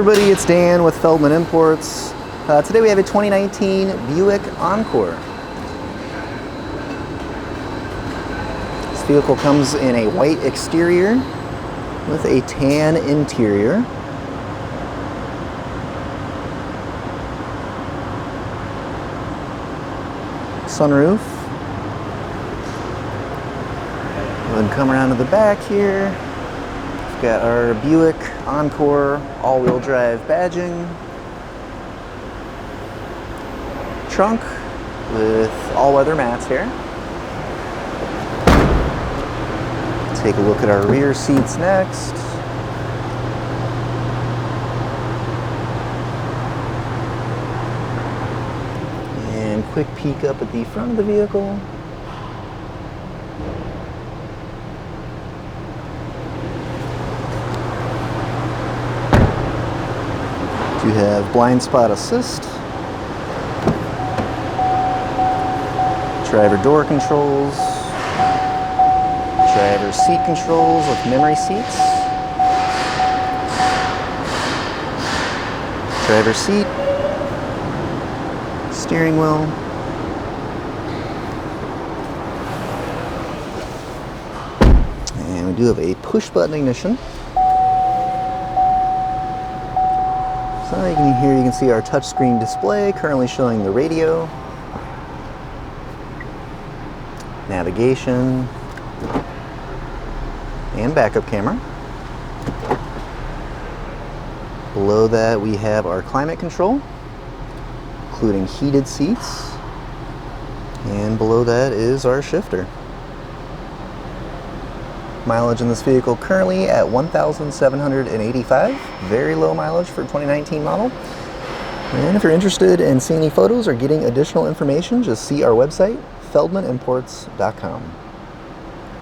everybody, it's Dan with Feldmann Imports. Today we have a 2019 Buick Encore. This vehicle comes in a white exterior with a tan interior. Sunroof. And come around to the back here. We've got our Buick Encore all-wheel drive badging. Trunk with all-weather mats here. Take a look at our rear seats next. And quick peek up at the front of the vehicle. You have blind spot assist, driver door controls, driver seat controls with memory seats, driver seat, steering wheel, and we do have a push button ignition. So here you can see our touchscreen display currently showing the radio, navigation, and backup camera. Below that we have our climate control, including heated seats, and below that is our shifter. Mileage in this vehicle currently at 1,785. Very low mileage for 2019 model. And if you're interested in seeing any photos or getting additional information, just see our website, feldmannimports.com.